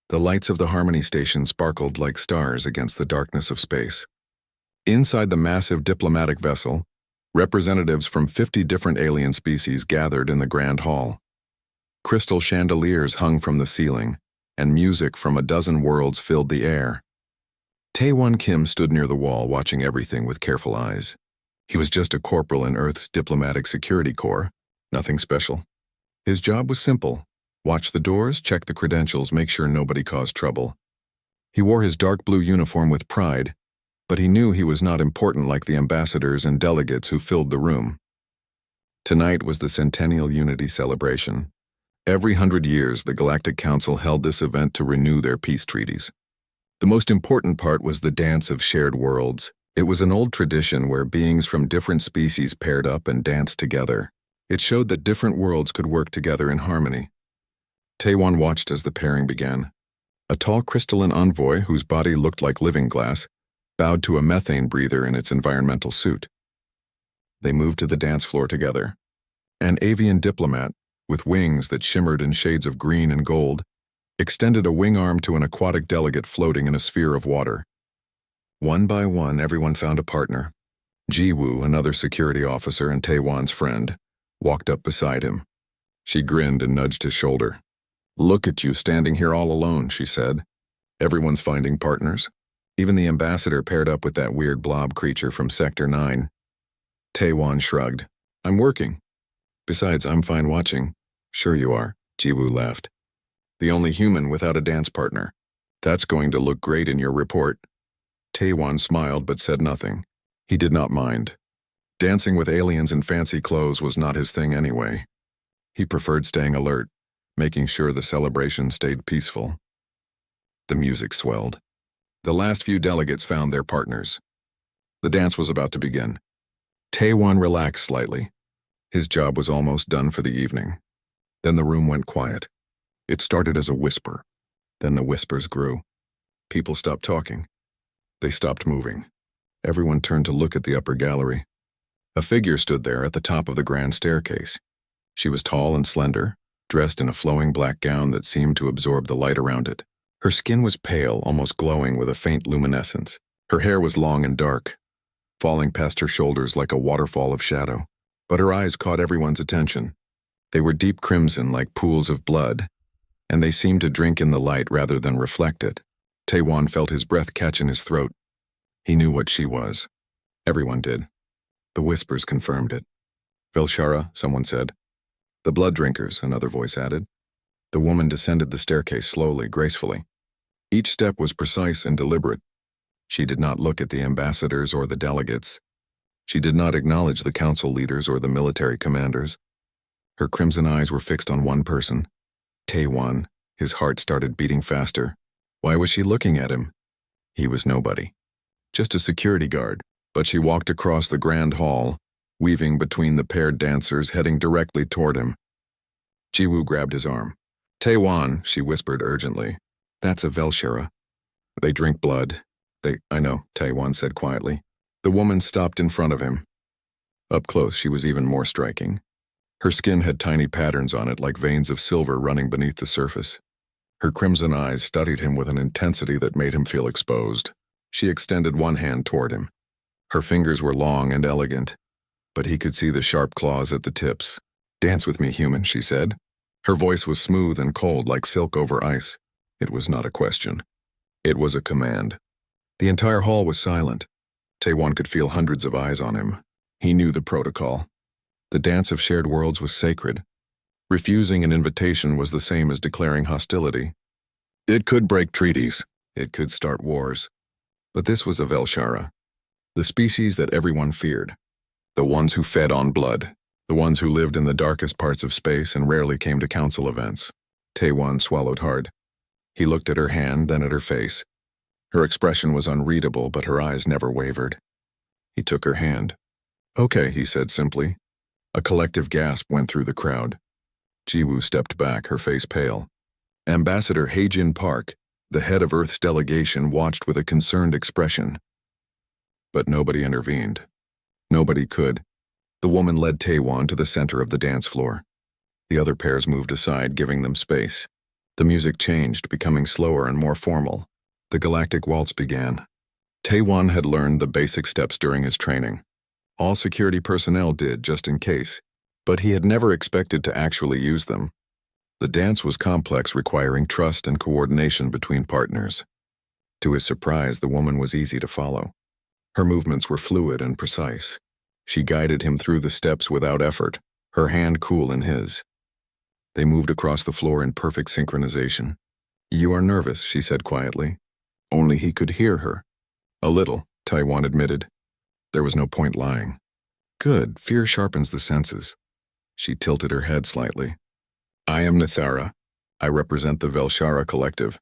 The lights of the Harmony Station sparkled like stars against the darkness of space. Inside the massive diplomatic vessel, representatives from 50 different alien species gathered in the Grand Hall. Crystal chandeliers hung from the ceiling, and music from a dozen worlds filled the air. Taewon Kim stood near the wall watching everything with careful eyes. He was just a corporal in Earth's diplomatic security corps, nothing special. His job was simple: watch the doors, check the credentials, make sure nobody caused trouble. He wore his dark blue uniform with pride, but he knew he was not important like the ambassadors and delegates who filled the room. Tonight was the Centennial Unity celebration. Every 100 years, the Galactic Council held this event to renew their peace treaties. The most important part was the Dance of Shared Worlds. It was an old tradition where beings from different species paired up and danced together. It showed that different worlds could work together in harmony. Taewon watched as the pairing began. A tall crystalline envoy, whose body looked like living glass, bowed to a methane breather in its environmental suit. They moved to the dance floor together. An avian diplomat, with wings that shimmered in shades of green and gold, extended a wing arm to an aquatic delegate floating in a sphere of water. One by one, everyone found a partner. Ji-woo, another security officer and Taewon's friend, walked up beside him. She grinned and nudged his shoulder. "Look at you standing here all alone," she said. "Everyone's finding partners. Even the ambassador paired up with that weird blob creature from Sector 9. Taewon shrugged. "I'm working. Besides, I'm fine watching." "Sure you are," Ji-woo laughed. "The only human without a dance partner. That's going to look great in your report." Taewon smiled but said nothing. He did not mind. Dancing with aliens in fancy clothes was not his thing anyway. He preferred staying alert, making sure the celebration stayed peaceful. The music swelled. The last few delegates found their partners. The dance was about to begin. Taewon relaxed slightly. His job was almost done for the evening. Then the room went quiet. It started as a whisper. Then the whispers grew. People stopped talking. They stopped moving. Everyone turned to look at the upper gallery. A figure stood there at the top of the grand staircase. She was tall and slender, dressed in a flowing black gown that seemed to absorb the light around it. Her skin was pale, almost glowing with a faint luminescence. Her hair was long and dark, falling past her shoulders like a waterfall of shadow. But her eyes caught everyone's attention. They were deep crimson like pools of blood, and they seemed to drink in the light rather than reflect it. Taewon felt his breath catch in his throat. He knew what she was. Everyone did. The whispers confirmed it. "Velshara," someone said. "The blood drinkers," another voice added. The woman descended the staircase slowly, gracefully. Each step was precise and deliberate. She did not look at the ambassadors or the delegates. She did not acknowledge the council leaders or the military commanders. Her crimson eyes were fixed on one person, Taewon. His heart started beating faster. Why was she looking at him? He was nobody. Just a security guard, but she walked across the grand hall, weaving between the paired dancers, heading directly toward him. Ji-woo grabbed his arm. "Taewon," she whispered urgently. "That's a Velshara. They drink blood." "I know," Taewon said quietly. The woman stopped in front of him. Up close, she was even more striking. Her skin had tiny patterns on it like veins of silver running beneath the surface. Her crimson eyes studied him with an intensity that made him feel exposed. She extended one hand toward him. Her fingers were long and elegant, but he could see the sharp claws at the tips. "Dance with me, human," she said. Her voice was smooth and cold like silk over ice. It was not a question. It was a command. The entire hall was silent. Taewon could feel hundreds of eyes on him. He knew the protocol. The Dance of Shared Worlds was sacred. Refusing an invitation was the same as declaring hostility. It could break treaties. It could start wars. But this was a Velshara, the species that everyone feared. The ones who fed on blood. The ones who lived in the darkest parts of space and rarely came to council events. Taewon swallowed hard. He looked at her hand, then at her face. Her expression was unreadable, but her eyes never wavered. He took her hand. "Okay," he said simply. A collective gasp went through the crowd. Ji-woo stepped back, her face pale. Ambassador Hae-jin Park, the head of Earth's delegation, watched with a concerned expression. But nobody intervened. Nobody could. The woman led Taewon to the center of the dance floor. The other pairs moved aside, giving them space. The music changed, becoming slower and more formal. The Galactic Waltz began. Taewon had learned the basic steps during his training. All security personnel did, just in case, but he had never expected to actually use them. The dance was complex, requiring trust and coordination between partners. To his surprise, the woman was easy to follow. Her movements were fluid and precise. She guided him through the steps without effort, her hand cool in his. They moved across the floor in perfect synchronization. "You are nervous," she said quietly. Only he could hear her. "A little," Taewon admitted. There was no point lying. "Good, fear sharpens the senses." She tilted her head slightly. "I am Nithara. I represent the Velshara Collective."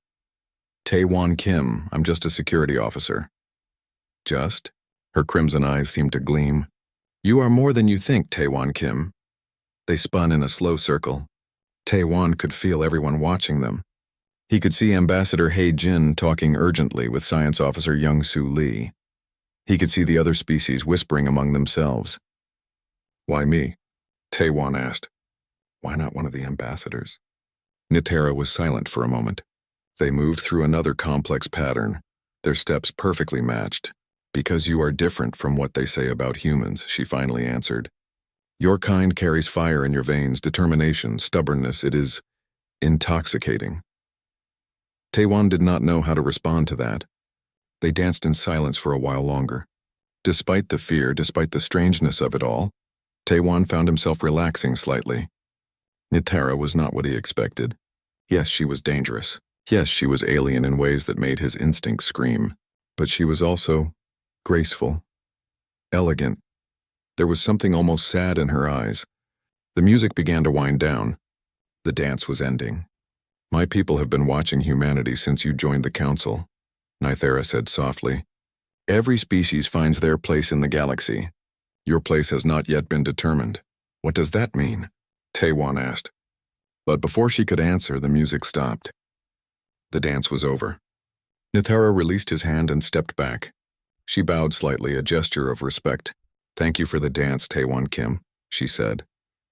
"Taewon Kim, I'm just a security officer." "Just?" Her crimson eyes seemed to gleam. "You are more than you think, Taewon Kim." They spun in a slow circle. Taewon could feel everyone watching them. He could see Ambassador Hei Jin talking urgently with Science Officer Young-Soo Lee. He could see the other species whispering among themselves. "Why me?" Taewon asked. "Why not one of the ambassadors?" Nithara was silent for a moment. They moved through another complex pattern, their steps perfectly matched. "Because you are different from what they say about humans," she finally answered. "Your kind carries fire in your veins, determination, stubbornness. It is intoxicating." Taewon did not know how to respond to that. They danced in silence for a while longer. Despite the fear, despite the strangeness of it all, Taewon found himself relaxing slightly. Nithara was not what he expected. Yes, she was dangerous. Yes, she was alien in ways that made his instincts scream. But she was also graceful, elegant. There was something almost sad in her eyes. The music began to wind down. The dance was ending. "My people have been watching humanity since you joined the council," Nithara said softly. "Every species finds their place in the galaxy. Your place has not yet been determined." "What does that mean?" Taewon asked. But before she could answer, the music stopped. The dance was over. Nithara released his hand and stepped back. She bowed slightly, a gesture of respect. "Thank you for the dance, Taewon Kim," she said.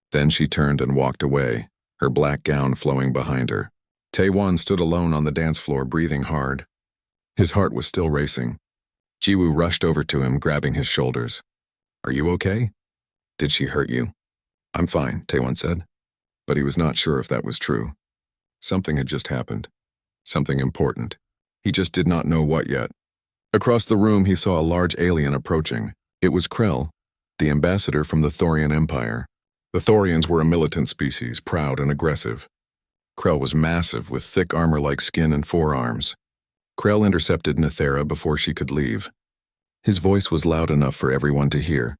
Then she turned and walked away, her black gown flowing behind her. Taewon stood alone on the dance floor, breathing hard. His heart was still racing. Jiwoo rushed over to him, grabbing his shoulders. "Are you okay? Did she hurt you?" "I'm fine," Taewon said. But he was not sure if that was true. Something had just happened. Something important. He just did not know what yet. Across the room, he saw a large alien approaching. It was Krell, the ambassador from the Thorian Empire. The Thorians were a militant species, proud and aggressive. Krell was massive, with thick armor-like skin and forearms. Krell intercepted Nithara before she could leave. His voice was loud enough for everyone to hear.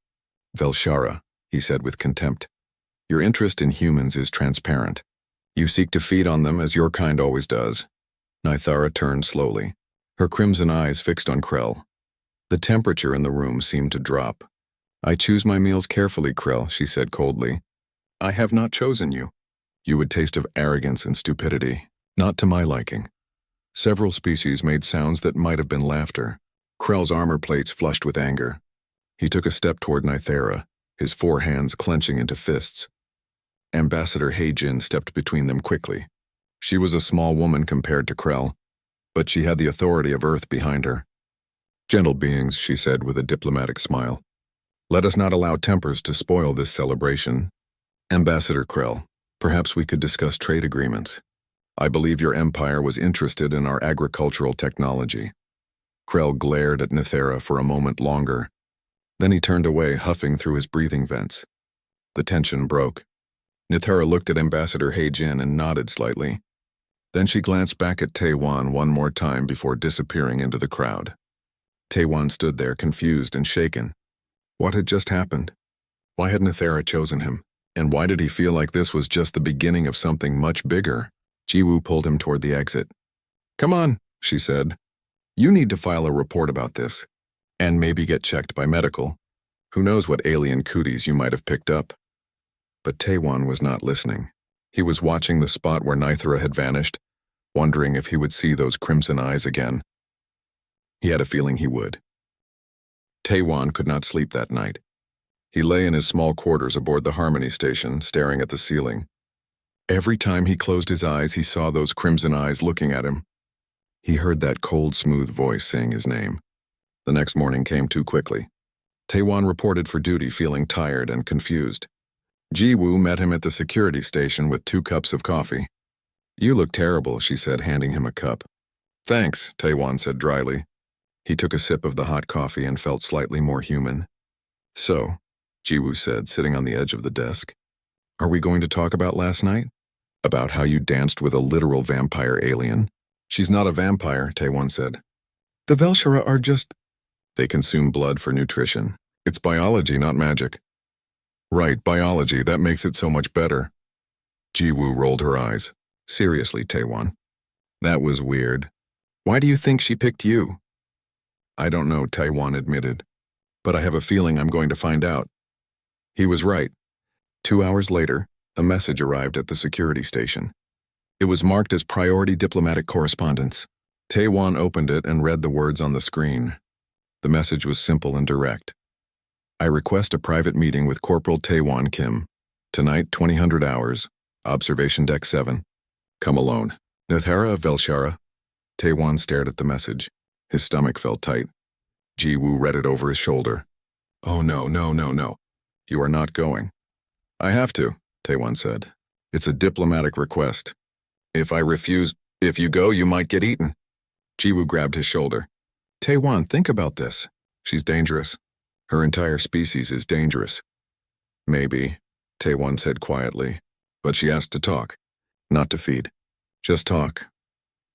"Velshara," he said with contempt. "Your interest in humans is transparent. You seek to feed on them as your kind always does." Nithara turned slowly, her crimson eyes fixed on Krell. The temperature in the room seemed to drop. "I choose my meals carefully, Krell," she said coldly. "I have not chosen you. You would taste of arrogance and stupidity, not to my liking." Several species made sounds that might have been laughter. Krell's armor plates flushed with anger. He took a step toward Nithara, his four hands clenching into fists. Ambassador Hei Jin stepped between them quickly. She was a small woman compared to Krell, but she had the authority of Earth behind her. "Gentle beings," she said with a diplomatic smile. "Let us not allow tempers to spoil this celebration. Ambassador Krell, perhaps we could discuss trade agreements. I believe your empire was interested in our agricultural technology." Krell glared at Nithara for a moment longer. Then he turned away, huffing through his breathing vents. The tension broke. Nithara looked at Ambassador Hei Jin and nodded slightly. Then she glanced back at Taewon one more time before disappearing into the crowd. Taewon stood there, confused and shaken. What had just happened? Why had Nithara chosen him? And why did he feel like this was just the beginning of something much bigger? Jiwoo pulled him toward the exit. "Come on," she said. "You need to file a report about this, and maybe get checked by medical. Who knows what alien cooties you might have picked up." But Taewon was not listening. He was watching the spot where Nithara had vanished, wondering if he would see those crimson eyes again. He had a feeling he would. Taewon could not sleep that night. He lay in his small quarters aboard the Harmony station, staring at the ceiling. Every time he closed his eyes, he saw those crimson eyes looking at him. He heard that cold, smooth voice saying his name. The next morning came too quickly. Taewon reported for duty feeling tired and confused. Ji-woo met him at the security station with 2 cups of coffee. "You look terrible," she said, handing him a cup. "Thanks," Taewon said dryly. He took a sip of the hot coffee and felt slightly more human. "So," Ji-woo said, sitting on the edge of the desk, "are we going to talk about last night? About how you danced with a literal vampire alien?" "She's not a vampire," Taewon said. "The Velshara are just—" "They consume blood for nutrition. It's biology, not magic." "Right, biology. That makes it so much better." Ji-woo rolled her eyes. "Seriously, Taewon. That was weird. Why do you think she picked you?" "I don't know," Taewon admitted. "But I have a feeling I'm going to find out." He was right. 2 hours later, a message arrived at the security station. It was marked as priority diplomatic correspondence. Taewon opened it and read the words on the screen. The message was simple and direct. "I request a private meeting with Corporal Taewon Kim. Tonight, 2000 hours. Observation Deck 7. Come alone. Nithara of Velshara." Taewon stared at the message. His stomach felt tight. Ji-woo read it over his shoulder. "Oh no, no, no, no. You are not going." "I have to," Taewon said. "It's a diplomatic request. If I refuse, if you go, you might get eaten." Ji-woo grabbed his shoulder. "Taewon, think about this. She's dangerous. Her entire species is dangerous." "Maybe," Taewon said quietly, "but she asked to talk, not to feed. Just talk."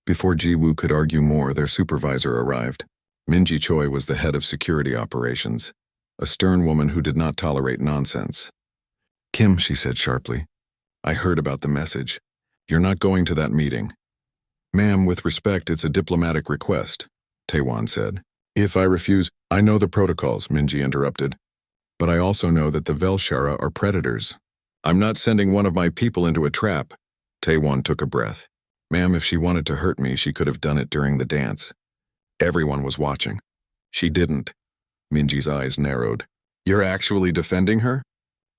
Before Ji-woo could argue more, their supervisor arrived. Minji Choi was the head of security operations, a stern woman who did not tolerate nonsense. "Kim," she said sharply, "I heard about the message. You're not going to that meeting." "Ma'am, with respect, it's a diplomatic request," Taewon said. "If I refuse—" "I know the protocols," Minji interrupted. "But I also know that the Velshara are predators. I'm not sending one of my people into a trap." Taewon took a breath. "Ma'am, if she wanted to hurt me, she could have done it during the dance. Everyone was watching. She didn't." Minji's eyes narrowed. "You're actually defending her?"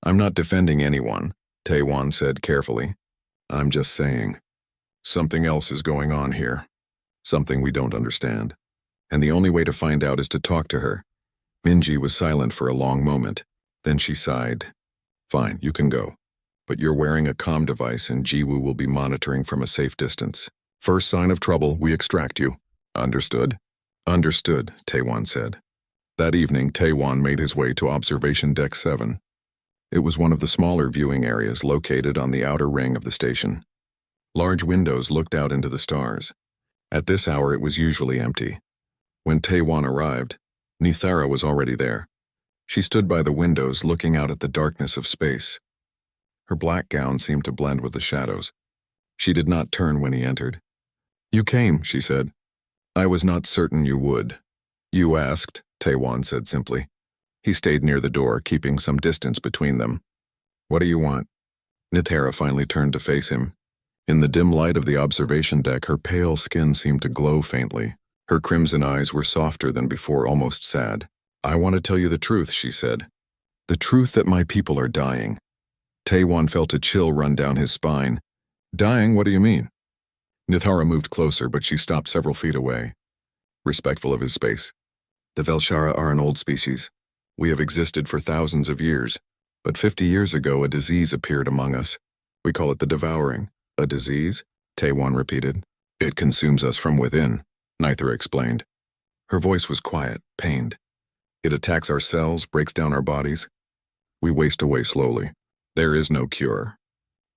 "I'm not defending anyone," Taewon said carefully. "I'm just saying. Something else is going on here. Something we don't understand. And the only way to find out is to talk to her." Minji was silent for a long moment. Then she sighed. "Fine, you can go. But you're wearing a comm device and Ji-woo will be monitoring from a safe distance. First sign of trouble, we extract you." "Understood?" "Understood," Taewon said. That evening, Taewon made his way to Observation Deck 7. It was one of the smaller viewing areas located on the outer ring of the station. Large windows looked out into the stars. At this hour, it was usually empty. When Taewon arrived, Nithara was already there. She stood by the windows looking out at the darkness of space. Her black gown seemed to blend with the shadows. She did not turn when he entered. "You came," she said. "I was not certain you would." "You asked," Taewon said simply. He stayed near the door, keeping some distance between them. "What do you want?" Nithara finally turned to face him. In the dim light of the observation deck, her pale skin seemed to glow faintly. Her crimson eyes were softer than before, almost sad. "I want to tell you the truth," she said. "The truth that my people are dying." Taewon felt a chill run down his spine. "Dying? What do you mean?" Nithara moved closer, but she stopped several feet away, respectful of his space. "The Velshara are an old species. We have existed for thousands of years, but 50 years ago a disease appeared among us. We call it the Devouring." "A disease?" Taewon repeated. "It consumes us from within," Nithara explained. Her voice was quiet, pained. "It attacks our cells, breaks down our bodies. We waste away slowly. There is no cure.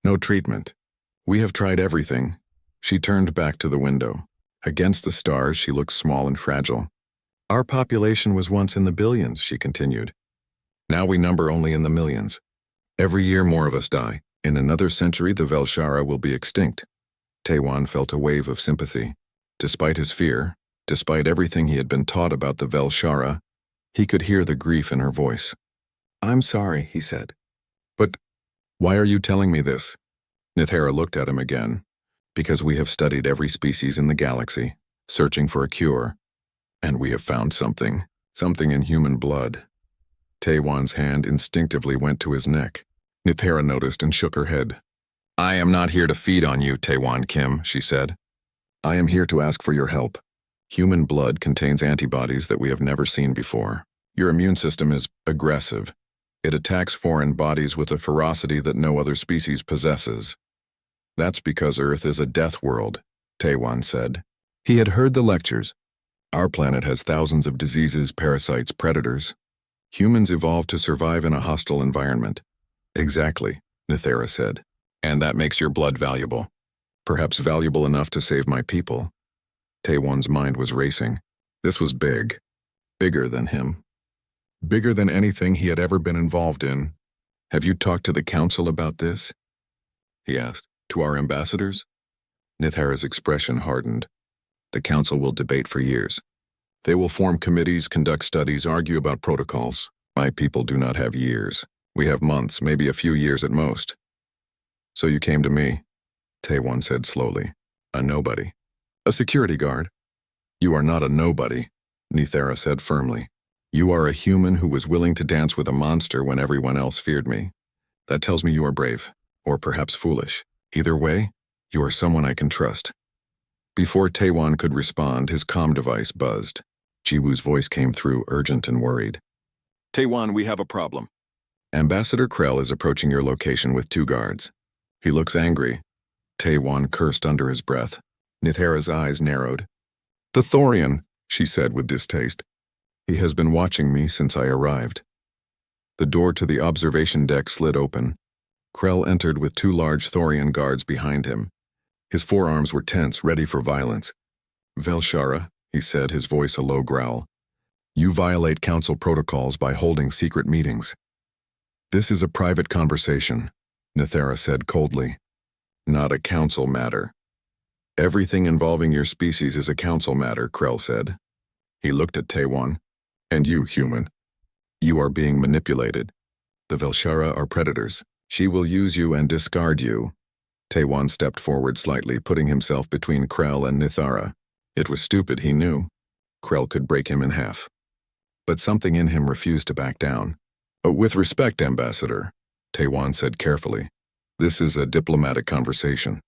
No treatment. We have tried everything." She turned back to the window. Against the stars, she looked small and fragile. "Our population was once in the billions," she continued. "Now we number only in the millions. Every year more of us die. In another century, the Velshara will be extinct." Taewon felt a wave of sympathy. Despite his fear, despite everything he had been taught about the Velshara, he could hear the grief in her voice. "I'm sorry," he said. "But why are you telling me this?" Nithara looked at him again. "Because we have studied every species in the galaxy, searching for a cure. And we have found something in human blood." Taewon's hand instinctively went to his neck. Nithara noticed and shook her head. I am not here to feed on you, Taewon Kim, she said. I am here to ask for your help. Human blood contains antibodies that we have never seen before. Your immune system is aggressive. It attacks foreign bodies with a ferocity that no other species possesses. That's because Earth is a death world, Taewon said. He had heard the lectures. Our planet has thousands of diseases, parasites, predators. Humans evolved to survive in a hostile environment. Exactly, Nithera said. And that makes your blood valuable. Perhaps valuable enough to save my people. Taewon's mind was racing. This was big. Bigger than him. Bigger than anything he had ever been involved in. Have you talked to the council about this? He asked. To our ambassadors? Nithera's expression hardened. The council will debate for years. They will form committees, conduct studies, argue about protocols. My people do not have years. We have months, maybe a few years at most. So you came to me, Taewon said slowly. A nobody. A security guard. You are not a nobody, Nithera said firmly. You are a human who was willing to dance with a monster when everyone else feared me. That tells me you are brave, or perhaps foolish. Either way, you are someone I can trust. Before Taewon could respond, his comm device buzzed. Jiwoo's voice came through, urgent and worried. Taewon, we have a problem. Ambassador Krell is approaching your location with 2 guards. He looks angry. Taewon cursed under his breath. Nithera's eyes narrowed. The Thorian, she said with distaste. He has been watching me since I arrived. The door to the observation deck slid open. Krell entered with 2 large Thorian guards behind him. His forearms were tense, ready for violence. Velshara, he said, his voice a low growl. You violate council protocols by holding secret meetings. This is a private conversation, Nithera said coldly. Not a council matter. Everything involving your species is a council matter, Krell said. He looked at Taewon. And you, human. You are being manipulated. The Velshara are predators. She will use you and discard you. Taewon stepped forward slightly, putting himself between Krell and Nithara. It was stupid, he knew. Krell could break him in half. But something in him refused to back down. With respect, Ambassador, Taewon said carefully. This is a diplomatic conversation.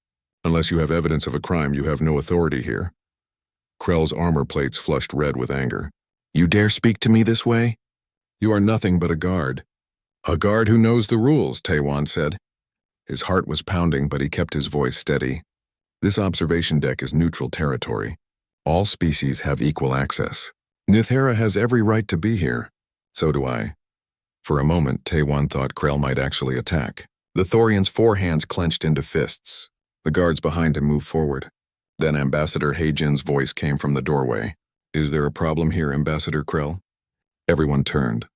Unless you have evidence of a crime, you have no authority here. Krell's armor plates flushed red with anger. You dare speak to me this way? You are nothing but a guard. A guard who knows the rules, Taewon said. His heart was pounding, but he kept his voice steady. This observation deck is neutral territory. All species have equal access. Nithera has every right to be here. So do I. For a moment, Taewon thought Krell might actually attack. The Thorian's 4 hands clenched into fists. The guards behind him moved forward. Then Ambassador Heijin's voice came from the doorway. Is there a problem here, Ambassador Krell? Everyone turned.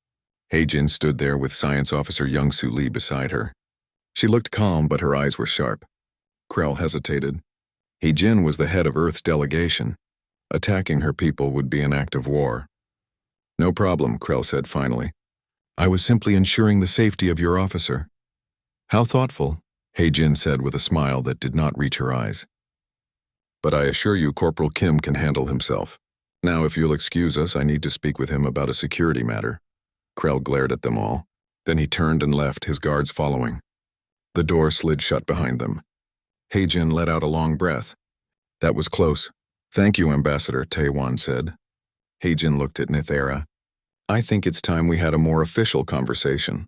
Heijin stood there with Science Officer Young-Soo Lee beside her. She looked calm, but her eyes were sharp. Krell hesitated. Heijin was the head of Earth's delegation. Attacking her people would be an act of war. No problem, Krell said finally. I was simply ensuring the safety of your officer. How thoughtful, Heijin said with a smile that did not reach her eyes. But I assure you Corporal Kim can handle himself. Now, if you'll excuse us, I need to speak with him about a security matter. Krell glared at them all. Then he turned and left, his guards following. The door slid shut behind them. Heijin let out a long breath. That was close. Thank you, Ambassador, Taewon said. Heijin looked at Nithera. I think it's time we had a more official conversation.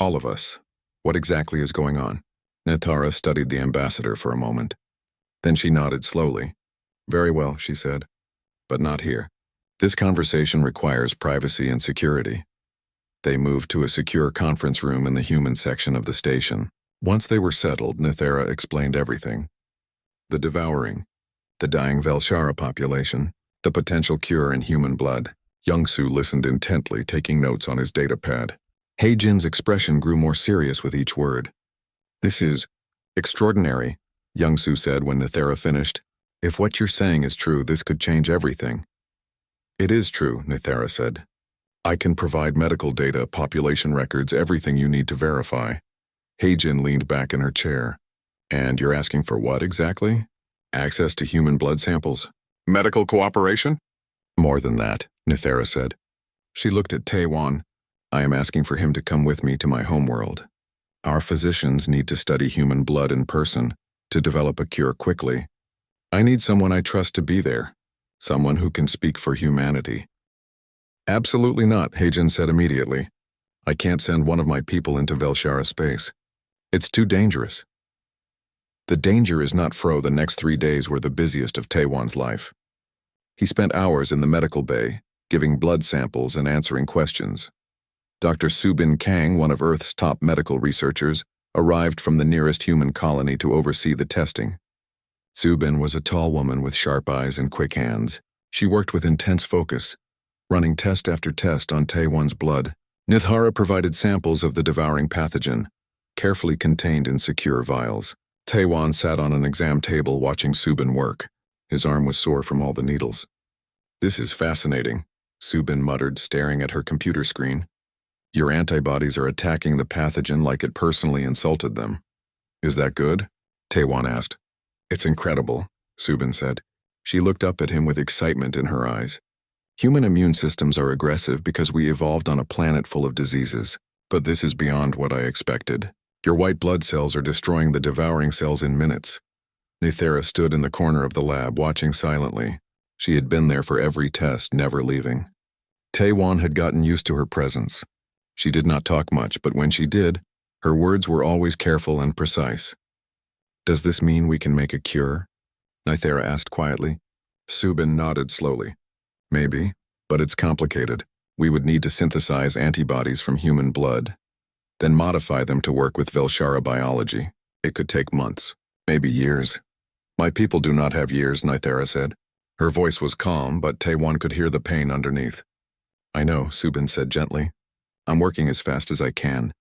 All of us. What exactly is going on? Nithera studied the ambassador for a moment. Then she nodded slowly. Very well, she said. But not here. This conversation requires privacy and security. They moved to a secure conference room in the human section of the station. Once they were settled, Nithera explained everything. The devouring, the dying Velshara population, the potential cure in human blood. Young-Soo listened intently, taking notes on his datapad. Heijin's expression grew more serious with each word. This is extraordinary, Young-Soo said when Nithera finished. If what you're saying is true, this could change everything. It is true, Nithera said. I can provide medical data, population records, everything you need to verify. Heijin leaned back in her chair. And you're asking for what exactly? Access to human blood samples? Medical cooperation? More than that, Nithera said. She looked at Taewon. I am asking for him to come with me to my homeworld. Our physicians need to study human blood in person to develop a cure quickly. I need someone I trust to be there, someone who can speak for humanity." "Absolutely not," Heijin said immediately. "I can't send one of my people into Velshara space. It's too dangerous." The danger is not Fro. The next 3 days were the busiest of Taewon's life. He spent hours in the medical bay, giving blood samples and answering questions. Dr. Subin Kang, one of Earth's top medical researchers, arrived from the nearest human colony to oversee the testing. Subin was a tall woman with sharp eyes and quick hands. She worked with intense focus, running test after test on Taewon's blood. Nithara provided samples of the devouring pathogen, carefully contained in secure vials. Taewon sat on an exam table watching Subin work. His arm was sore from all the needles. "This is fascinating," Subin muttered, staring at her computer screen. "Your antibodies are attacking the pathogen like it personally insulted them. Is that good?" Taewon asked. "It's incredible," Subin said. She looked up at him with excitement in her eyes. "Human immune systems are aggressive because we evolved on a planet full of diseases. But this is beyond what I expected. Your white blood cells are destroying the devouring cells in minutes." Nithara stood in the corner of the lab, watching silently. She had been there for every test, never leaving. Taewon had gotten used to her presence. She did not talk much, but when she did, her words were always careful and precise. "Does this mean we can make a cure?" Nithara asked quietly. Subin nodded slowly. "Maybe, but it's complicated. We would need to synthesize antibodies from human blood, then modify them to work with Velshara biology. It could take months, maybe years." "My people do not have years," Nithara said. Her voice was calm, but Taewon could hear the pain underneath. "I know," Subin said gently. "I'm working as fast as I can."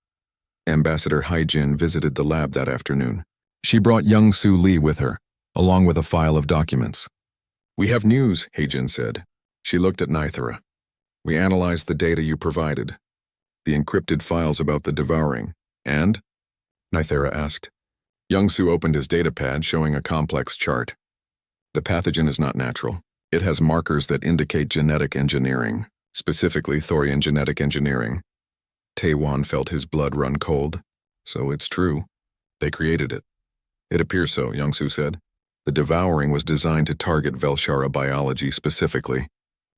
Ambassador Haijin visited the lab that afternoon. She brought young Su Lee with her, along with a file of documents. "We have news," Haijin said. She looked at Nithara. "We analyzed the data you provided, the encrypted files about the devouring, and?" Nithara asked. Young-Su opened his datapad, showing a complex chart. "The pathogen is not natural. It has markers that indicate genetic engineering, specifically Thorian genetic engineering." Taewon felt his blood run cold. "So it's true. They created it." "It appears so," Young-Su said. "The devouring was designed to target Velshara biology specifically.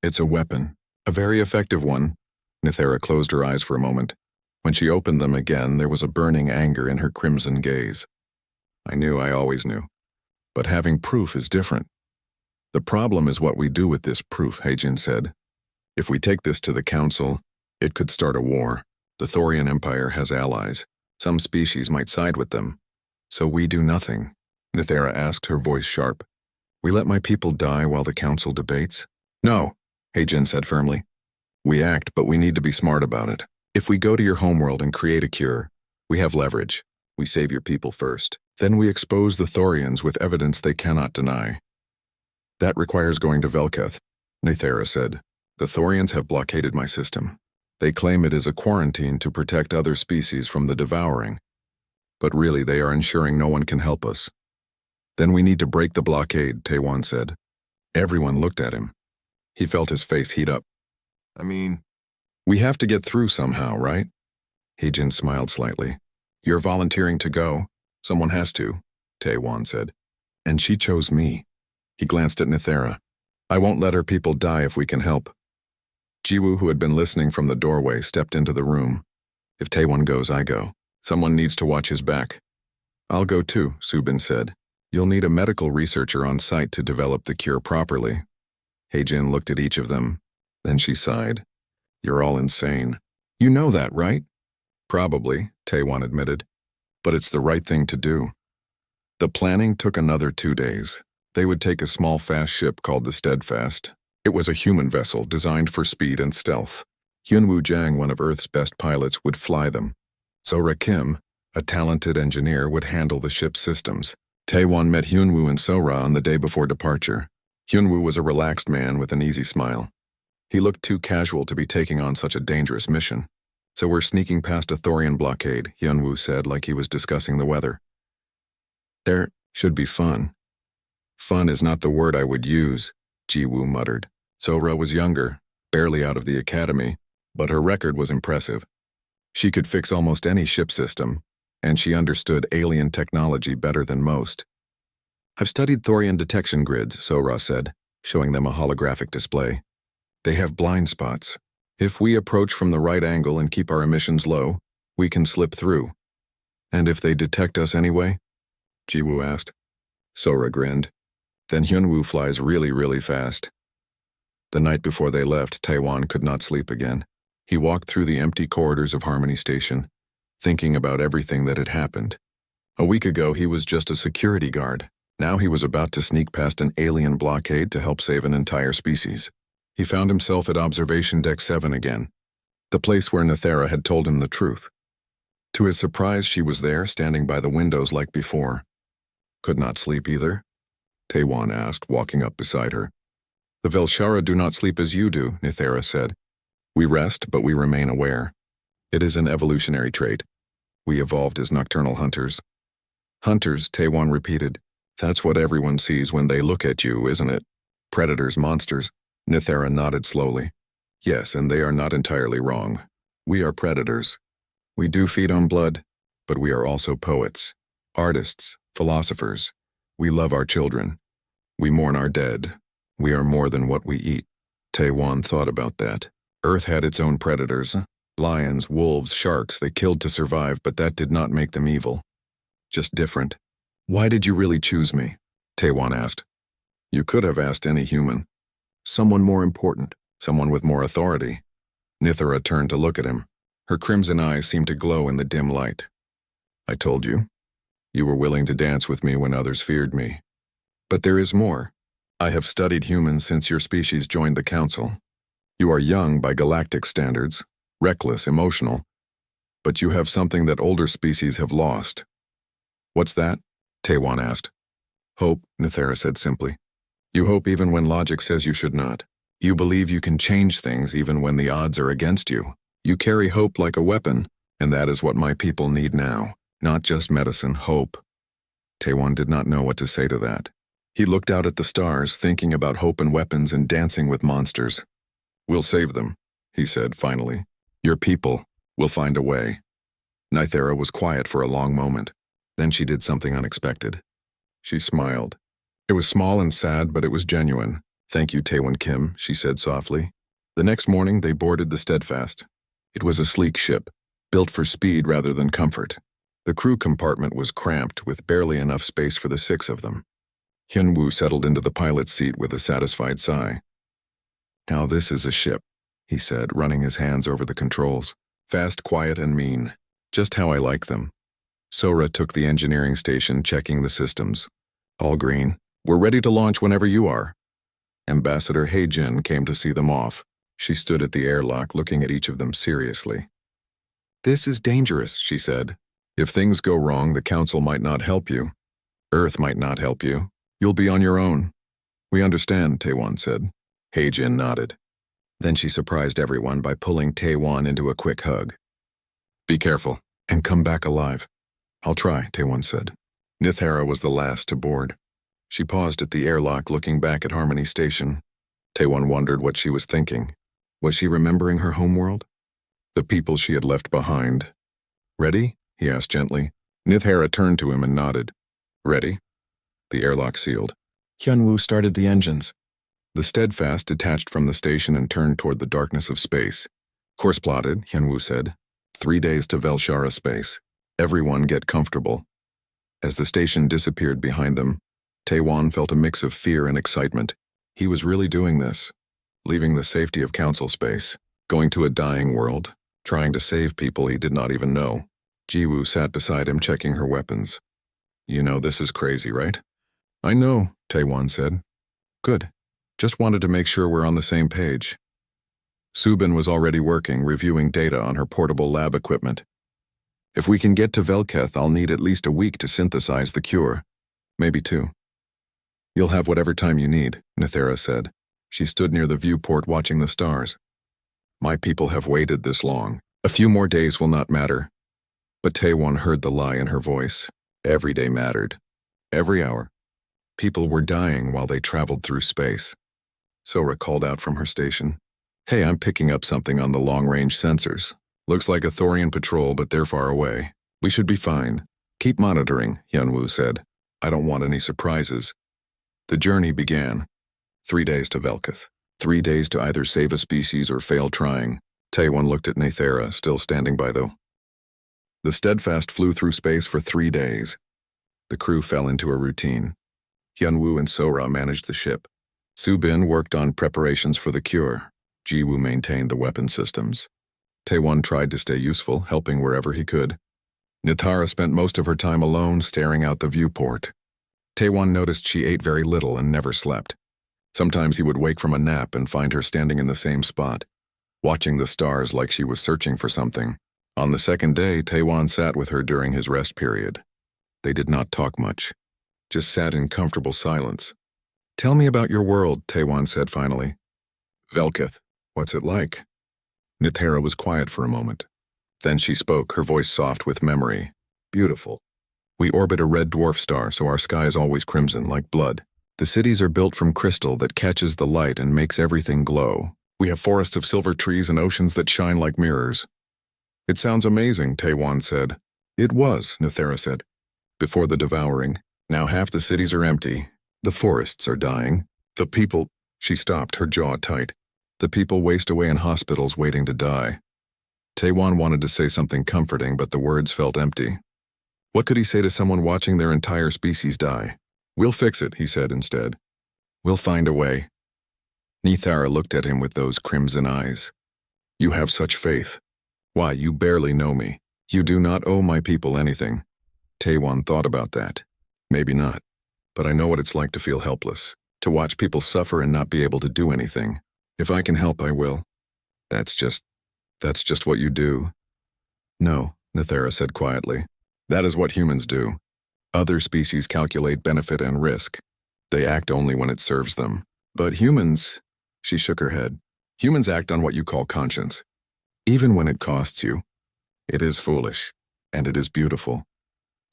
It's a weapon, a very effective one." Nithara closed her eyes for a moment. When she opened them again, there was a burning anger in her crimson gaze. I always knew. But having proof is different." "The problem is what we do with this proof," Haijin said. "If we take this to the Council, it could start a war. The Thorian Empire has allies. Some species might side with them. So we do nothing?" Nithara asked, her voice sharp. "We let my people die while the Council debates?" "No," Haijin said firmly. "We act, but we need to be smart about it. If we go to your homeworld and create a cure, we have leverage. We save your people first. Then we expose the Thorians with evidence they cannot deny." "That requires going to Velketh," Nithara said. "The Thorians have blockaded my system. They claim it is a quarantine to protect other species from the devouring. But really they are ensuring no one can help us." "Then we need to break the blockade," Taewon said. Everyone looked at him. He felt his face heat up. We have to get through somehow, right?" Heijin smiled slightly. "You're volunteering to go. Someone has to," Taewon said. "And she chose me." He glanced at Nithara. "I won't let her people die if we can help." Jiwoo, who had been listening from the doorway, stepped into the room. "If Taewon goes, I go. Someone needs to watch his back." "I'll go too," Subin said. "You'll need a medical researcher on site to develop the cure properly." Heijin looked at each of them. Then she sighed. "You're all insane. You know that, right?" "Probably," Taewon admitted. "But it's the right thing to do." The planning took another 2 days. They would take a small fast ship called the Steadfast. It was a human vessel designed for speed and stealth. Hyunwoo Jang, one of Earth's best pilots, would fly them. Sora Kim, a talented engineer, would handle the ship's systems. Taewon met Hyunwoo and Sora on the day before departure. Hyunwoo was a relaxed man with an easy smile. He looked too casual to be taking on such a dangerous mission. "So we're sneaking past a Thorian blockade," Hyunwoo said, like he was discussing the weather. "There should be fun." "Fun is not the word I would use," Jiwoo muttered. Sora was younger, barely out of the academy, but her record was impressive. She could fix almost any ship system, and she understood alien technology better than most. "I've studied Thorian detection grids," Sora said, showing them a holographic display. "They have blind spots. If we approach from the right angle and keep our emissions low, we can slip through." "And if they detect us anyway?" Jiwoo asked. Sora grinned. "Then Hyunwoo flies really, really fast." The night before they left, Taewon could not sleep again. He walked through the empty corridors of Harmony Station, thinking about everything that had happened. A week ago, he was just a security guard. Now he was about to sneak past an alien blockade to help save an entire species. He found himself at Observation Deck 7 again, the place where Nethera had told him the truth. To his surprise, she was there, standing by the windows like before. "Could not sleep either?" Taewon asked, walking up beside her. "The Velshara do not sleep as you do," Nethera said. "We rest, but we remain aware. It is an evolutionary trait. We evolved as nocturnal hunters." "Hunters," Taewon repeated. "That's what everyone sees when they look at you, isn't it? Predators, monsters." Nethera nodded slowly. "Yes, and they are not entirely wrong. We are predators. We do feed on blood, but we are also poets, artists, philosophers. We love our children. We mourn our dead. We are more than what we eat." Taewon thought about that. Earth had its own predators. Lions, wolves, sharks, they killed to survive, but that did not make them evil. Just different. "Why did you really choose me?" Taewon asked. "You could have asked any human. Someone more important, someone with more authority." Nithara turned to look at him. Her crimson eyes seemed to glow in the dim light. "I told you. You were willing to dance with me when others feared me. But there is more. I have studied humans since your species joined the Council. You are young by galactic standards, reckless, emotional, but you have something that older species have lost." "What's that?" Taewon asked. "Hope," Nethera said simply. "You hope even when logic says you should not. You believe you can change things even when the odds are against you. You carry hope like a weapon, and that is what my people need now. Not just medicine, hope." Taewon did not know what to say to that. He looked out at the stars, thinking about hope and weapons and dancing with monsters. "We'll save them," he said finally. "Your people will find a way." Nithera was quiet for a long moment. Then she did something unexpected. She smiled. It was small and sad, but it was genuine. "Thank you, Taewon Kim," she said softly. The next morning, they boarded the Steadfast. It was a sleek ship, built for speed rather than comfort. The crew compartment was cramped, with barely enough space for the 6 of them. Hyunwoo settled into the pilot's seat with a satisfied sigh. "Now this is a ship," he said, running his hands over the controls. "Fast, quiet, and mean. Just how I like them." Sora took the engineering station, checking the systems. "All green. We're ready to launch whenever you are." Ambassador Heijin came to see them off. She stood at the airlock, looking at each of them seriously. "This is dangerous," she said. "If things go wrong, the Council might not help you. Earth might not help you. You'll be on your own." "We understand," Taewon said. Heijin nodded. Then she surprised everyone by pulling Taewon into a quick hug. "Be careful, and come back alive." "I'll try," Taewon said. Nithera was the last to board. She paused at the airlock, looking back at Harmony Station. Taewon wondered what she was thinking. Was she remembering her homeworld? The people she had left behind. "Ready?" he asked gently. Nithera turned to him and nodded. "Ready?" The airlock sealed. Hyunwoo started the engines. The Steadfast detached from the station and turned toward the darkness of space. "Course plotted," Hyunwoo said. 3 days to Velshara space. Everyone get comfortable." As the station disappeared behind them, Taewon felt a mix of fear and excitement. He was really doing this, leaving the safety of Council space, going to a dying world, trying to save people he did not even know. Jiwoo sat beside him, checking her weapons. "You know this is crazy, right?" "I know," Taewon said. "Good. Just wanted to make sure we're on the same page." Subin was already working, reviewing data on her portable lab equipment. "If we can get to Velketh, I'll need at least a week to synthesize the cure. Maybe 2. "You'll have whatever time you need," Nithera said. She stood near the viewport watching the stars. "My people have waited this long. A few more days will not matter." But Taewon heard the lie in her voice. Every day mattered. Every hour. People were dying while they traveled through space. Sora called out from her station. "Hey, I'm picking up something on the long-range sensors. Looks like a Thorian patrol, but they're far away. We should be fine. Keep monitoring, Hyunwoo said. I don't want any surprises. The journey began. 3 days to Velketh. 3 days to either save a species or fail trying. Taewon looked at Nathera, still standing by though. The Steadfast flew through space for 3 days. The crew fell into a routine. Hyunwoo and Sora managed the ship. Subin worked on preparations for the cure. Jiwoo maintained the weapon systems. Taewon tried to stay useful, helping wherever he could. Nithara spent most of her time alone, staring out the viewport. Taewon noticed she ate very little and never slept. Sometimes he would wake from a nap and find her standing in the same spot, watching the stars like she was searching for something. On the second day, Taewon sat with her during his rest period. They did not talk much, just sat in comfortable silence. Tell me about your world, Taewon said finally. Velketh, what's it like? Nithara was quiet for a moment. Then she spoke, her voice soft with memory. Beautiful. We orbit a red dwarf star, so our sky is always crimson, like blood. The cities are built from crystal that catches the light and makes everything glow. We have forests of silver trees and oceans that shine like mirrors. It sounds amazing, Taewon said. It was, Nithara said. Before the devouring, now half the cities are empty. The forests are dying. The people, she stopped, her jaw tight. The people waste away in hospitals waiting to die. Taewon wanted to say something comforting, but the words felt empty. What could he say to someone watching their entire species die? We'll fix it, he said instead. We'll find a way. Nithara looked at him with those crimson eyes. You have such faith. Why, you barely know me. You do not owe my people anything. Taewon thought about that. Maybe not. But I know what it's like to feel helpless, to watch people suffer and not be able to do anything. If I can help, I will. That's just what you do. No, Nithara said quietly. That is what humans do. Other species calculate benefit and risk. They act only when it serves them. But humans, she shook her head, humans act on what you call conscience. Even when it costs you. It is foolish, and it is beautiful.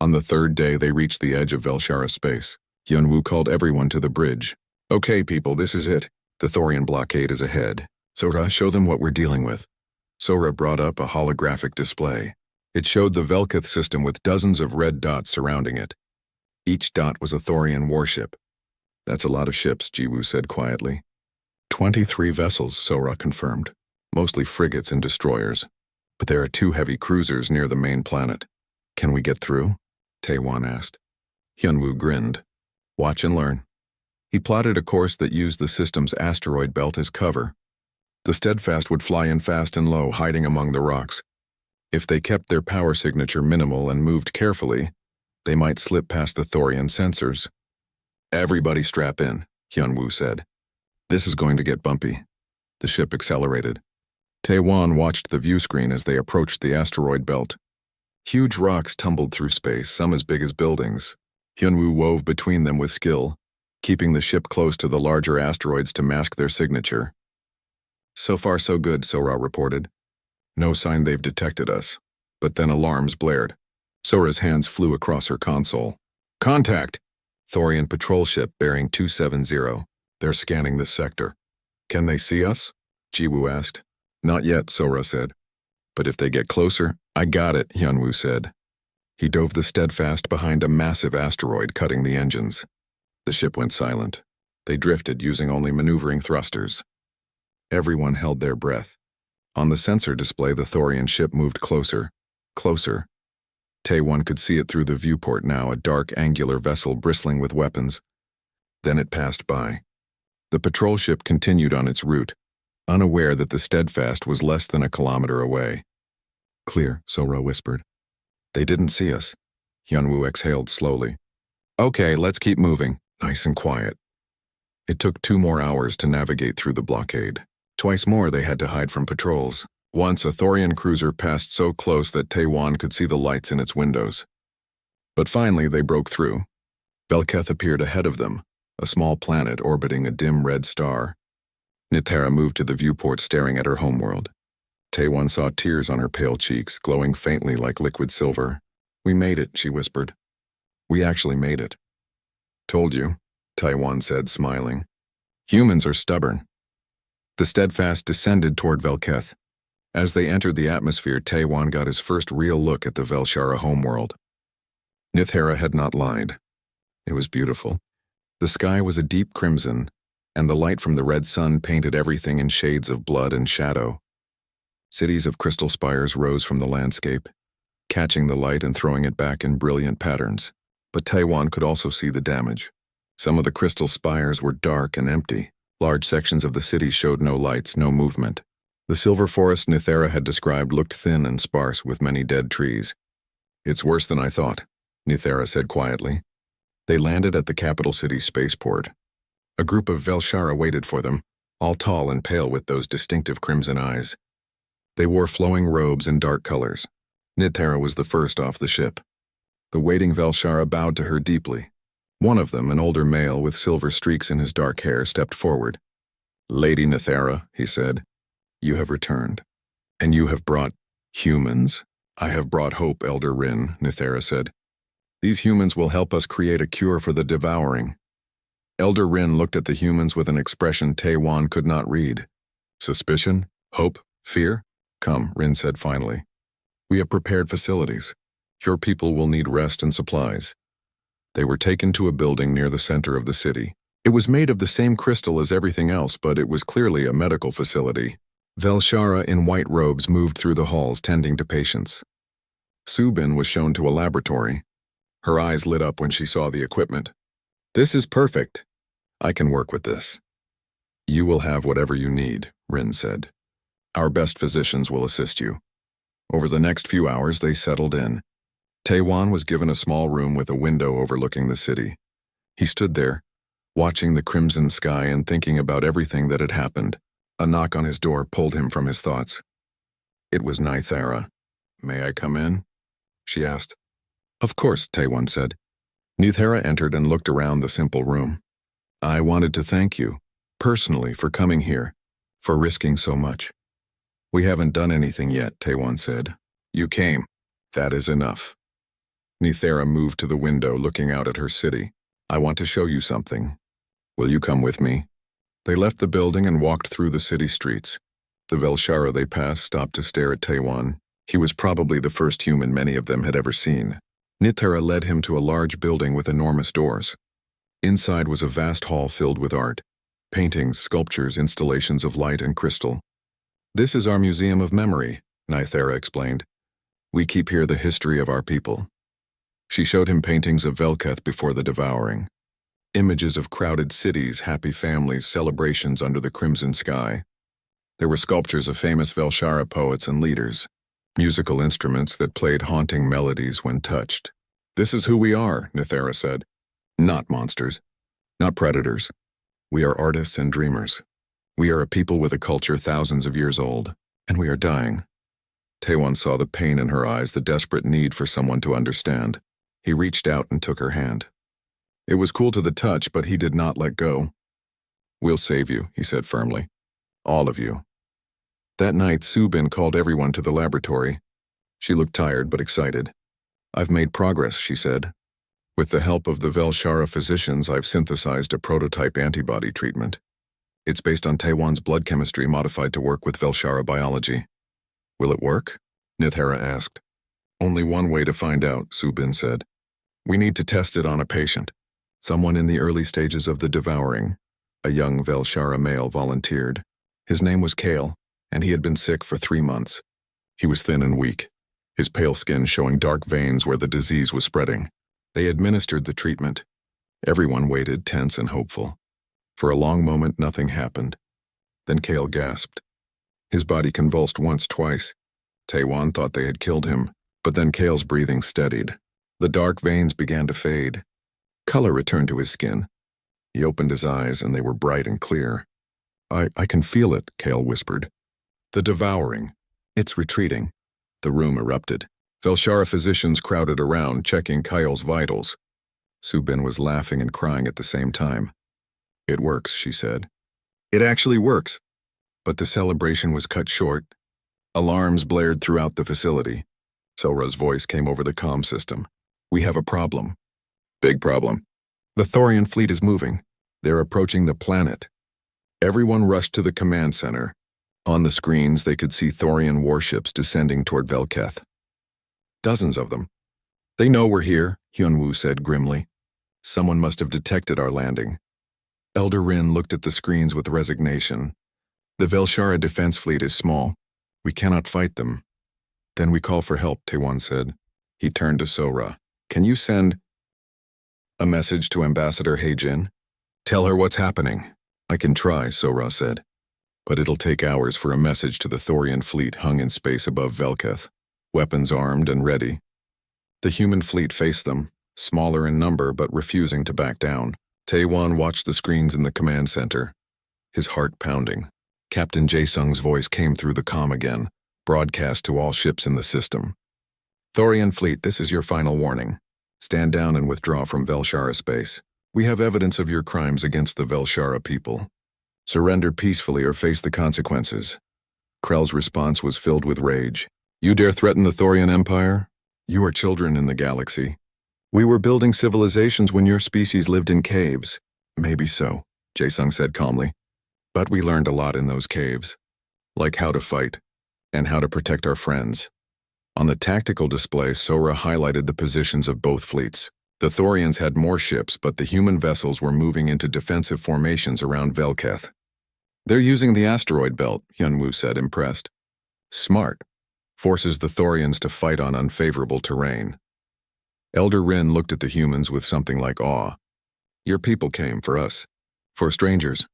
On the third day, they reached the edge of Velshara space. Hyunwoo called everyone to the bridge. Okay, people, this is it. The Thorian blockade is ahead. Sora, show them what we're dealing with. Sora brought up a holographic display. It showed the Velketh system with dozens of red dots surrounding it. Each dot was a Thorian warship. That's a lot of ships, Jiwoo said quietly. 23 vessels, Sora confirmed. Mostly frigates and destroyers. But there are 2 heavy cruisers near the main planet. Can we get through? Taewon asked. Hyunwoo grinned. Watch and learn. He plotted a course that used the system's asteroid belt as cover. The Steadfast would fly in fast and low, hiding among the rocks. If they kept their power signature minimal and moved carefully, they might slip past the Thorian sensors. Everybody strap in, Hyunwoo said. This is going to get bumpy. The ship accelerated. Taewon watched the view screen as they approached the asteroid belt. Huge rocks tumbled through space, some as big as buildings. Hyunwoo wove between them with skill, keeping the ship close to the larger asteroids to mask their signature. So far so good, Sora reported. No sign they've detected us. But then alarms blared. Sora's hands flew across her console. Contact! Thorian patrol ship bearing 270. They're scanning this sector. Can they see us? Jiwoo asked. Not yet, Sora said. But if they get closer, I got it, Hyunwoo said. He dove the Steadfast behind a massive asteroid, cutting the engines. The ship went silent. They drifted using only maneuvering thrusters. Everyone held their breath. On the sensor display, the Thorian ship moved closer, closer. Taewon could see it through the viewport now, a dark, angular vessel bristling with weapons. Then it passed by. The patrol ship continued on its route, unaware that the Steadfast was less than a kilometer away. Clear, Sora whispered. They didn't see us. Hyunwoo exhaled slowly. Okay, let's keep moving, nice and quiet. It took 2 more hours to navigate through the blockade. Twice more they had to hide from patrols. Once a Thorian cruiser passed so close that Taewon could see the lights in its windows. But finally they broke through. Velketh appeared ahead of them, a small planet orbiting a dim red star. Nithara moved to the viewport, staring at her homeworld. Taewon saw tears on her pale cheeks, glowing faintly like liquid silver. We made it, she whispered. We actually made it. Told you, Taewon said, smiling. Humans are stubborn. The Steadfast descended toward Velketh. As they entered the atmosphere, Taiwan got his first real look at the Velshara homeworld. Nithera had not lied. It was beautiful. The sky was a deep crimson, and the light from the red sun painted everything in shades of blood and shadow. Cities of crystal spires rose from the landscape, catching the light and throwing it back in brilliant patterns. But Taiwan could also see the damage. Some of the crystal spires were dark and empty. Large sections of the city showed no lights, no movement. The silver forest Nithera had described looked thin and sparse with many dead trees. "It's worse than I thought," Nithera said quietly. They landed at the capital city's spaceport. A group of Velshara waited for them, all tall and pale with those distinctive crimson eyes. They wore flowing robes in dark colors. Nithera was the first off the ship. The waiting Velshara bowed to her deeply. One of them, an older male with silver streaks in his dark hair, stepped forward. "Lady Nithera," he said, "you have returned. And you have brought humans." "I have brought hope, Elder Rin," Nithera said. "These humans will help us create a cure for the devouring." Elder Rin looked at the humans with an expression Taiwan could not read. Suspicion? Hope? Fear? "Come," Rin said finally. "We have prepared facilities. Your people will need rest and supplies." They were taken to a building near the center of the city. It was made of the same crystal as everything else, but it was clearly a medical facility. Velshara in white robes moved through the halls tending to patients. Subin was shown to a laboratory. Her eyes lit up when she saw the equipment. "This is perfect. I can work with this." "You will have whatever you need," Rin said. "Our best physicians will assist you." Over the next few hours, they settled in. Taiwan was given a small room with a window overlooking the city. He stood there, watching the crimson sky and thinking about everything that had happened. A knock on his door pulled him from his thoughts. It was Nithera. "May I come in?" she asked. "Of course," Taiwan said. Nithera entered and looked around the simple room. "I wanted to thank you, personally, for coming here, for risking so much." "We haven't done anything yet," Taiwan said. "You came. That is enough." Nithera moved to the window, looking out at her city. "I want to show you something. Will you come with me?" They left the building and walked through the city streets. The Velshara they passed stopped to stare at Taiwan. He was probably the first human many of them had ever seen. Nithera led him to a large building with enormous doors. Inside was a vast hall filled with art, paintings, sculptures, installations of light and crystal. "This is our Museum of Memory," Nithera explained. "We keep here the history of our people." She showed him paintings of Velketh before the devouring. Images of crowded cities, happy families, celebrations under the crimson sky. There were sculptures of famous Velshara poets and leaders, musical instruments that played haunting melodies when touched. "This is who we are," Nithera said. "Not monsters. Not predators. We are artists and dreamers. We are a people with a culture thousands of years old, and we are dying." Taiwan saw the pain in her eyes, the desperate need for someone to understand. He reached out and took her hand. It was cool to the touch, but he did not let go. "We'll save you," he said firmly. "All of you." That night, Subin called everyone to the laboratory. She looked tired but excited. "I've made progress," she said. "With the help of the Velshara physicians, I've synthesized a prototype antibody treatment. It's based on Taiwan's blood chemistry modified to work with Velshara biology." "Will it work?" Nithera asked. "Only one way to find out," Subin said. "We need to test it on a patient. Someone in the early stages of the devouring." A young Velshara male volunteered. His name was Kale, and he had been sick for 3 months. He was thin and weak, his pale skin showing dark veins where the disease was spreading. They administered the treatment. Everyone waited, tense and hopeful. For a long moment, nothing happened. Then Kale gasped. His body convulsed once, twice. Taiwan thought they had killed him, but then Kale's breathing steadied. The dark veins began to fade. Color returned to his skin. He opened his eyes, and they were bright and clear. I can feel it," Kale whispered. "The devouring. It's retreating." The room erupted. Velshara physicians crowded around, checking Kyle's vitals. Subin was laughing and crying at the same time. "It works," she said. "It actually works." But the celebration was cut short. Alarms blared throughout the facility. Sora's voice came over the comm system. "We have a problem." "Big problem." "The Thorian fleet is moving. They're approaching the planet." Everyone rushed to the command center. On the screens, they could see Thorian warships descending toward Velketh. Dozens of them. They know we're here, Hyunwoo said grimly. Someone must have detected our landing. Elder Rin looked at the screens with resignation. The Velshara defense fleet is small. We cannot fight them. Then we call for help, Taewon said. He turned to Sora. Can you send a message to Ambassador Heijin? Tell her what's happening. I can try, Sora said. But it'll take hours for a message to the Thorian fleet hung in space above Velketh, weapons armed and ready. The human fleet faced them, smaller in number but refusing to back down. Taewon watched the screens in the command center, his heart pounding. Captain Jae-sung's voice came through the comm again, broadcast to all ships in the system. Thorian fleet, this is your final warning. Stand down and withdraw from Velshara space. We have evidence of your crimes against the Velshara people. Surrender peacefully or face the consequences. Krell's response was filled with rage. You dare threaten the Thorian Empire? You are children in the galaxy. We were building civilizations when your species lived in caves. Maybe so, Jae-sung said calmly. But we learned a lot in those caves. Like how to fight, and how to protect our friends. On the tactical display, Sora highlighted the positions of both fleets. The Thorians had more ships, but the human vessels were moving into defensive formations around Velketh. They're using the asteroid belt, Hyunwoo said, impressed. Smart. Forces the Thorians to fight on unfavorable terrain. Elder Rin looked at the humans with something like awe. Your people came for us. For strangers.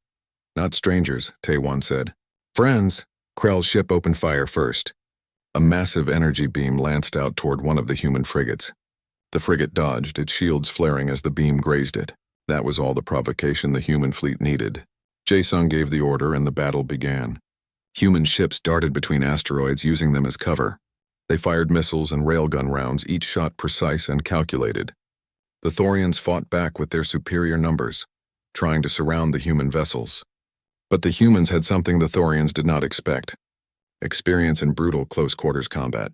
Not strangers, Taewon said. Friends. Krell's ship opened fire first. A massive energy beam lanced out toward one of the human frigates. The frigate dodged, its shields flaring as the beam grazed it. That was all the provocation the human fleet needed. Jae-sung gave the order and the battle began. Human ships darted between asteroids, using them as cover. They fired missiles and railgun rounds, each shot precise and calculated. The Thorians fought back with their superior numbers, trying to surround the human vessels. But the humans had something the Thorians did not expect. Experience in brutal close-quarters combat.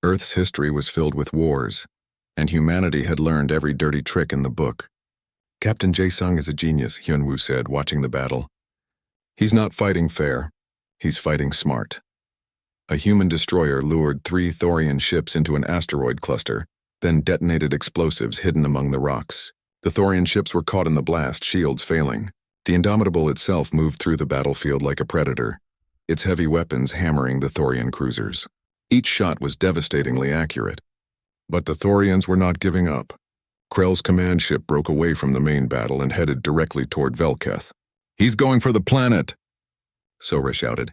Earth's history was filled with wars, and humanity had learned every dirty trick in the book. Captain Jae-sung is a genius, Hyunwoo said, watching the battle. He's not fighting fair. He's fighting smart. A human destroyer lured 3 Thorian ships into an asteroid cluster, then detonated explosives hidden among the rocks. The Thorian ships were caught in the blast, shields failing. The Indomitable itself moved through the battlefield like a predator, its heavy weapons hammering the Thorian cruisers. Each shot was devastatingly accurate. But the Thorians were not giving up. Krell's command ship broke away from the main battle and headed directly toward Velketh. He's going for the planet, Sora shouted.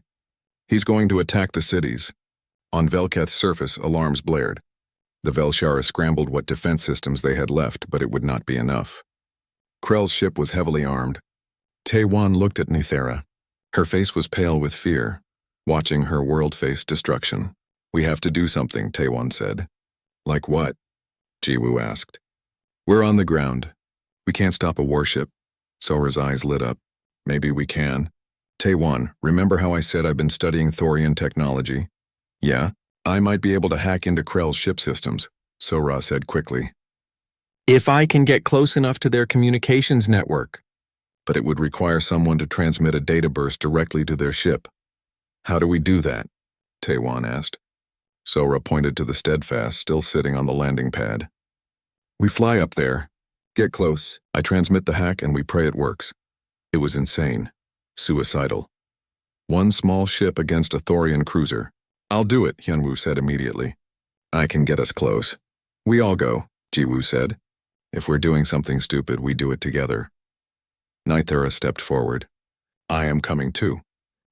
He's going to attack the cities. On Velketh's surface, alarms blared. The Velshara scrambled what defense systems they had left, but it would not be enough. Krell's ship was heavily armed. Taewon looked at Nithera. Her face was pale with fear, watching her world face destruction. We have to do something, Taewon said. Like what? Jiwoo asked. We're on the ground. We can't stop a warship. Sora's eyes lit up. Maybe we can. Taewon, remember how I said I've been studying Thorian technology? Yeah, I might be able to hack into Krell's ship systems, Sora said quickly. If I can get close enough to their communications network. But it would require someone to transmit a data burst directly to their ship. How do we do that? Taewon asked. Sora pointed to the Steadfast still sitting on the landing pad. We fly up there, get close, I transmit the hack and we pray it works. It was insane. Suicidal. One small ship against a Thorian cruiser. I'll do it, Hyunwoo said immediately. I can get us close. We all go, Jiwoo said. If we're doing something stupid, we do it together. Nithera stepped forward. I am coming too.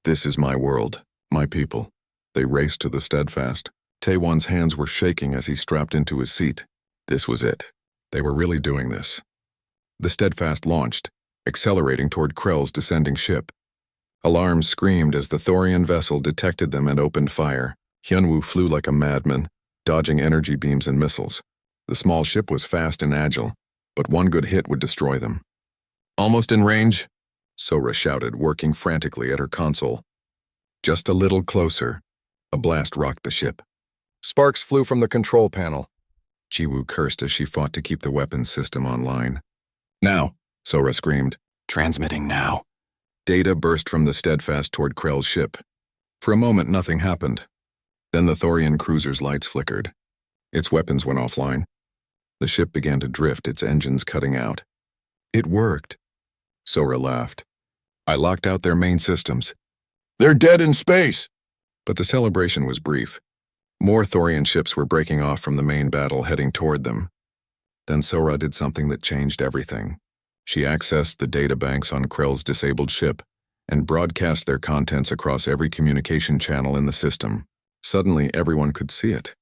This is my world, my people. They raced to the Steadfast. Taewon's hands were shaking as he strapped into his seat. This was it. They were really doing this. The Steadfast launched, accelerating toward Krell's descending ship. Alarms screamed as the Thorian vessel detected them and opened fire. Hyunwoo flew like a madman, dodging energy beams and missiles. The small ship was fast and agile, but one good hit would destroy them. Almost in range, Sora shouted, working frantically at her console. Just a little closer. A blast rocked the ship. Sparks flew from the control panel. Jiwoo cursed as she fought to keep the weapons system online. Now, Sora screamed. Transmitting now. Data burst from the Steadfast toward Krell's ship. For a moment, nothing happened. Then the Thorian cruiser's lights flickered. Its weapons went offline. The ship began to drift, its engines cutting out. It worked. Sora laughed. I locked out their main systems. They're dead in space! But the celebration was brief. More Thorian ships were breaking off from the main battle, heading toward them. Then Sora did something that changed everything. She accessed the data banks on Krell's disabled ship and broadcast their contents across every communication channel in the system. Suddenly, everyone could see it.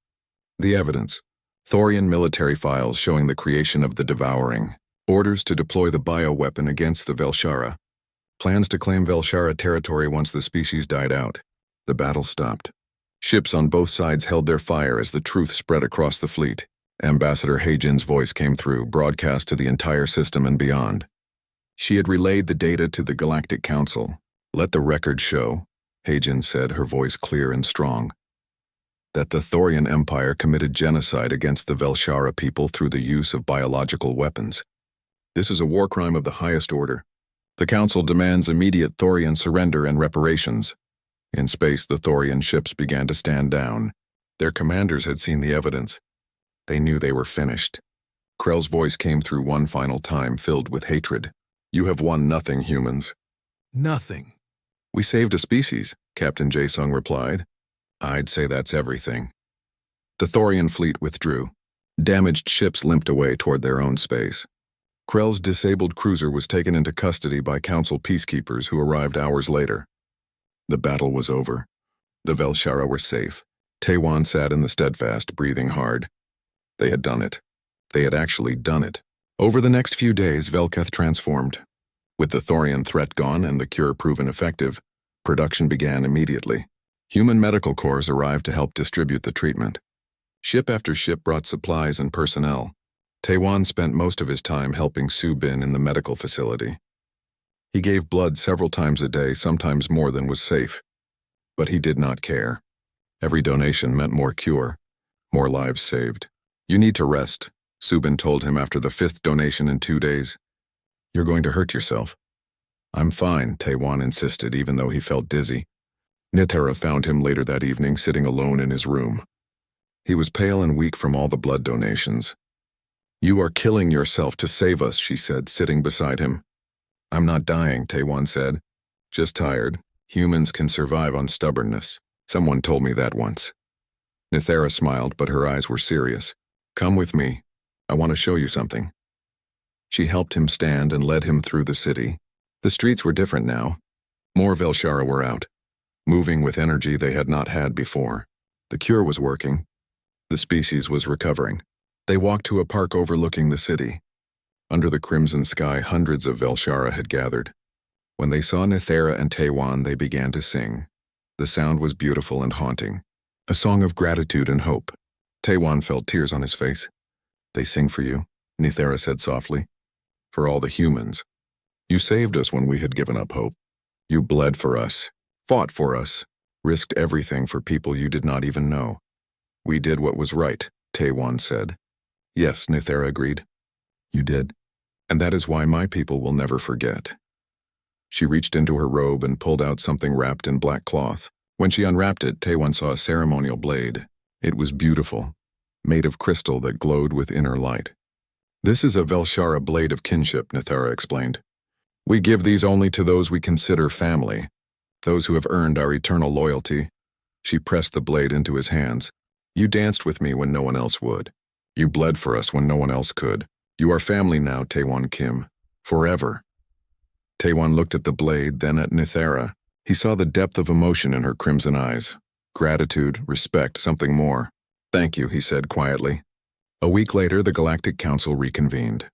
The evidence. Thorian military files showing the creation of the Devouring. Orders to deploy the bioweapon against the Velshara. Plans to claim Velshara territory once the species died out. The battle stopped. Ships on both sides held their fire as the truth spread across the fleet. Ambassador Heijin's voice came through, broadcast to the entire system and beyond. She had relayed the data to the Galactic Council. Let the record show, Heijin said, her voice clear and strong, that the Thorian Empire committed genocide against the Velshara people through the use of biological weapons. This is a war crime of the highest order. The Council demands immediate Thorian surrender and reparations. In space, the Thorian ships began to stand down. Their commanders had seen the evidence. They knew they were finished. Krell's voice came through one final time, filled with hatred. You have won nothing, humans. Nothing. We saved a species, Captain Jae-sung replied. I'd say that's everything. The Thorian fleet withdrew. Damaged ships limped away toward their own space. Krell's disabled cruiser was taken into custody by Council peacekeepers who arrived hours later. The battle was over. The Velshara were safe. Taewon sat in the steadfast, breathing hard. They had done it. They had actually done it. Over the next few days, Velketh transformed. With the Thorian threat gone and the cure proven effective, production began immediately. Human medical corps arrived to help distribute the treatment. Ship after ship brought supplies and personnel. Taewon spent most of his time helping Su-bin in the medical facility. He gave blood several times a day, sometimes more than was safe. But he did not care. Every donation meant more cure, more lives saved. You need to rest, Su-bin told him after the 5th donation in 2 days. You're going to hurt yourself. I'm fine, Taewon insisted, even though he felt dizzy. Nithara found him later that evening, sitting alone in his room. He was pale and weak from all the blood donations. You are killing yourself to save us, she said, sitting beside him. I'm not dying, Taewon said. Just tired. Humans can survive on stubbornness. Someone told me that once. Nithara smiled, but her eyes were serious. Come with me. I want to show you something. She helped him stand and led him through the city. The streets were different now. More Velshara were out, moving with energy they had not had before. The cure was working. The species was recovering. They walked to a park overlooking the city. Under the crimson sky, hundreds of Velshara had gathered. When they saw Nithara and Taewon, they began to sing. The sound was beautiful and haunting, a song of gratitude and hope. Taewon felt tears on his face. They sing for you, Nithara said softly. For all the humans. You saved us when we had given up hope. You bled for us, fought for us, risked everything for people you did not even know. We did what was right, Taewon said. Yes, Nithara agreed. You did. And that is why my people will never forget. She reached into her robe and pulled out something wrapped in black cloth. When she unwrapped it, Taewon saw a ceremonial blade. It was beautiful, made of crystal that glowed with inner light. This is a Velshara blade of kinship, Nithara explained. We give these only to those we consider family, those who have earned our eternal loyalty. She pressed the blade into his hands. You danced with me when no one else would. You bled for us when no one else could. You are family now, Taewon Kim. Forever. Taewon looked at the blade, then at Nithara. He saw the depth of emotion in her crimson eyes. Gratitude, respect, something more. Thank you, he said quietly. A week later, the Galactic Council reconvened.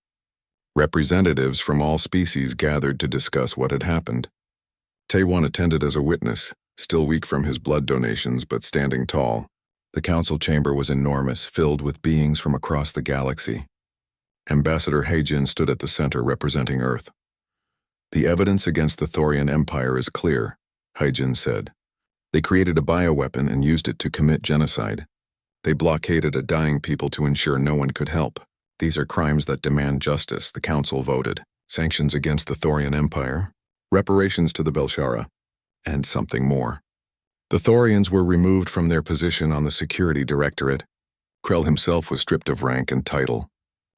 Representatives from all species gathered to discuss what had happened. Taewon attended as a witness, still weak from his blood donations but standing tall. The council chamber was enormous, filled with beings from across the galaxy. Ambassador Heijin stood at the center representing Earth. The evidence against the Thorian Empire is clear, Heijin said. They created a bioweapon and used it to commit genocide. They blockaded a dying people to ensure no one could help. These are crimes that demand justice, the council voted. Sanctions against the Thorian Empire, reparations to the Velshara, and something more. The Thorians were removed from their position on the Security Directorate. Krell himself was stripped of rank and title.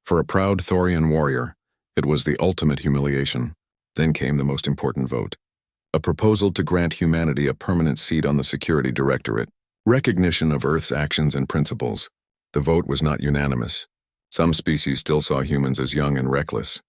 For a proud Thorian warrior, it was the ultimate humiliation. Then came the most important vote. A proposal to grant humanity a permanent seat on the Security Directorate. Recognition of Earth's actions and principles. The vote was not unanimous. Some species still saw humans as young and reckless.